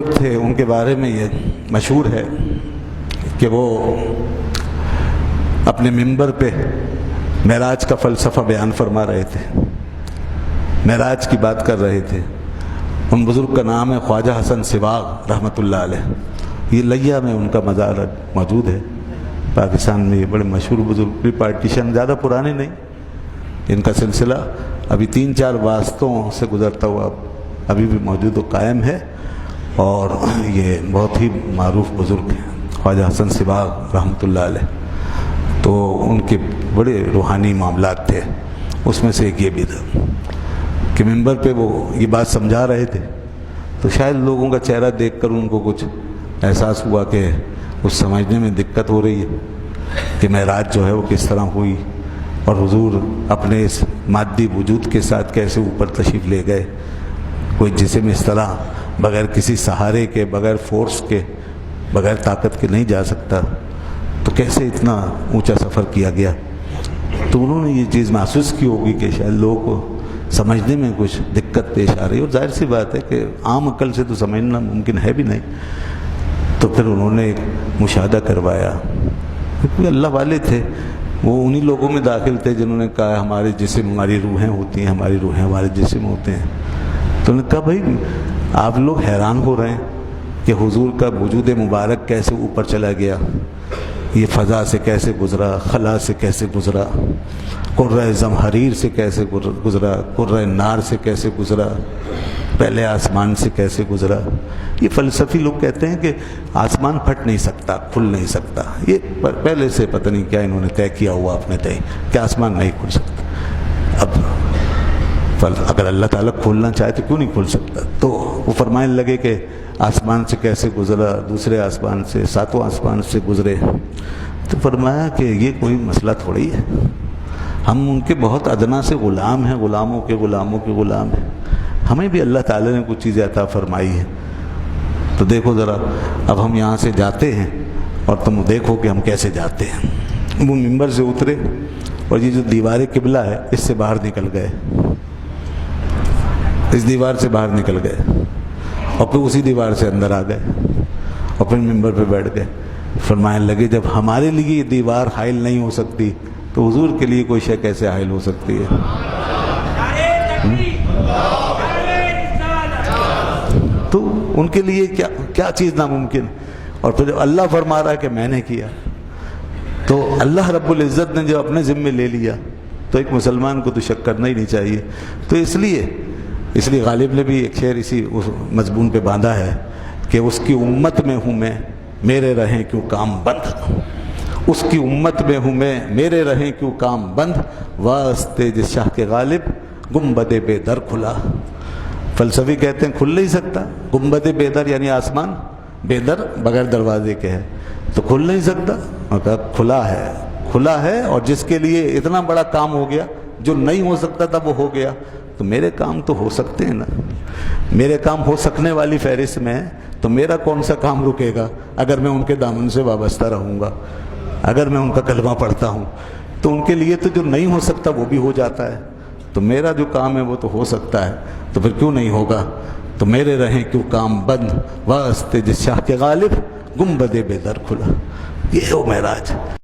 تھے ان کے بارے میں یہ مشہور ہے کہ وہ اپنے منبر پہ معراج کا فلسفہ بیان فرما رہے تھے، معراج کی بات کر رہے تھے۔ ان بزرگ کا نام ہے خواجہ حسن سباغ رحمۃ اللہ علیہ۔ یہ لیا میں ان کا مزار موجود ہے پاکستان میں۔ یہ بڑے مشہور بزرگ، پارٹیشن زیادہ پرانے نہیں، ان کا سلسلہ ابھی 3-4 واسطوں سے گزرتا ہوا ابھی بھی موجود و قائم ہے، اور یہ بہت ہی معروف بزرگ ہیں خواجہ حسن سباغ رحمۃ اللہ علیہ۔ تو ان کے بڑے روحانی معاملات تھے، اس میں سے ایک یہ بھی تھا کہ منبر پہ وہ یہ بات سمجھا رہے تھے، تو شاید لوگوں کا چہرہ دیکھ کر ان کو کچھ احساس ہوا کہ اس سمجھنے میں دقت ہو رہی ہے کہ معراج جو ہے وہ کس طرح ہوئی، اور حضور اپنے اس مادی وجود کے ساتھ کیسے اوپر تشریف لے گئے۔ کوئی جسم اس طرح بغیر کسی سہارے کے، بغیر فورس کے، بغیر طاقت کے نہیں جا سکتا، تو کیسے اتنا اونچا سفر کیا گیا۔ تو انہوں نے یہ چیز محسوس کی ہوگی کہ شاید لوگوں کو سمجھنے میں کچھ دقت پیش آ رہی ہے، اور ظاہر سی بات ہے کہ عام عقل سے تو سمجھنا ممکن ہے بھی نہیں۔ تو پھر انہوں نے ایک مشاہدہ کروایا، کیونکہ اللہ والے تھے، وہ انہی لوگوں میں داخل تھے جنہوں نے کہا ہمارے جسم ہماری روحیں ہوتی ہیں، ہماری روحیں ہمارے جسم ہوتے ہیں۔ تو انہوں نے کہا بھائی آپ لوگ حیران ہو رہے ہیں کہ حضور کا وجود مبارک کیسے اوپر چلا گیا، یہ فضا سے کیسے گزرا، خلا سے کیسے گزرا، قرۂ زمحریر سے کیسے گزرا، قرۂ نار سے کیسے گزرا، پہلے آسمان سے کیسے گزرا۔ یہ فلسفی لوگ کہتے ہیں کہ آسمان پھٹ نہیں سکتا، کھل نہیں سکتا۔ یہ پہلے سے پتہ نہیں کیا انہوں نے طے کیا ہوا اپنے طے کہ آسمان نہیں کھل سکتا۔ اب اگر اللہ تعالیٰ کھولنا چاہے تو کیوں نہیں کھل سکتا؟ تو وہ فرمانے لگے کہ آسمان سے کیسے گزرا، دوسرے آسمان سے، 7واں آسمان سے گزرے۔ تو فرمایا کہ یہ کوئی مسئلہ تھوڑی ہے، ہم ان کے بہت ادنا سے غلام ہیں، غلاموں کے غلاموں کے غلام ہیں۔ ہمیں بھی اللہ تعالیٰ نے کچھ چیزیں عطا فرمائی ہیں۔ تو دیکھو ذرا، اب ہم یہاں سے جاتے ہیں اور تم دیکھو کہ ہم کیسے جاتے ہیں۔ وہ منبر سے اترے اور یہ جو دیوار قبلہ ہے اس سے باہر نکل گئے، اس دیوار سے باہر نکل گئے، اور پھر اسی دیوار سے اندر آ گئے، اور پھر منبر پہ بیٹھ گئے۔ فرمانے لگے جب ہمارے لیے یہ دیوار حائل نہیں ہو سکتی تو حضور کے لیے کوئی شے کیسے حائل ہو سکتی ہے؟ تو ان کے لیے کیا چیز ناممکن؟ اور پھر اللہ فرما رہا ہے کہ میں نے کیا، تو اللہ رب العزت نے جو اپنے ذمے لے لیا تو ایک مسلمان کو تو شک کرنا ہی نہیں چاہیے۔ تو اس لیے غالب نے بھی ایک شعر اسی مضمون پہ باندھا ہے کہ اس کی امت میں ہوں میں، میرے رہیں کیوں کام بند، اس کی امت میں ہوں میں، میرے رہیں کیوں کام بند، واسطے جس شاہ کے غالب گنبد بے در کھلا۔ فلسفی کہتے ہیں کھل نہیں سکتا، گنبد بے در یعنی آسمان بے در بغیر دروازے کے ہے، تو کھل نہیں سکتا، مگر کھلا ہے، اور جس کے لیے اتنا بڑا کام ہو گیا، جو نہیں ہو سکتا تھا وہ ہو گیا۔ تو میرے کام تو ہو سکتے ہیں نا، میرے کام ہو سکنے والی فہرست میں ہے، تو میرا کون سا کام رکے گا اگر میں ان کے دامن سے وابستہ رہوں گا، اگر میں ان کا کلمہ پڑھتا ہوں؟ تو ان کے لیے تو جو نہیں ہو سکتا وہ بھی ہو جاتا ہے، تو میرا جو کام ہے وہ تو ہو سکتا ہے، تو پھر کیوں نہیں ہوگا؟ تو میرے رہیں کیوں کام بند، واسطے جس شاہ کے غالب گنبد بے در کھلا۔ یہ ہے وہ معراج۔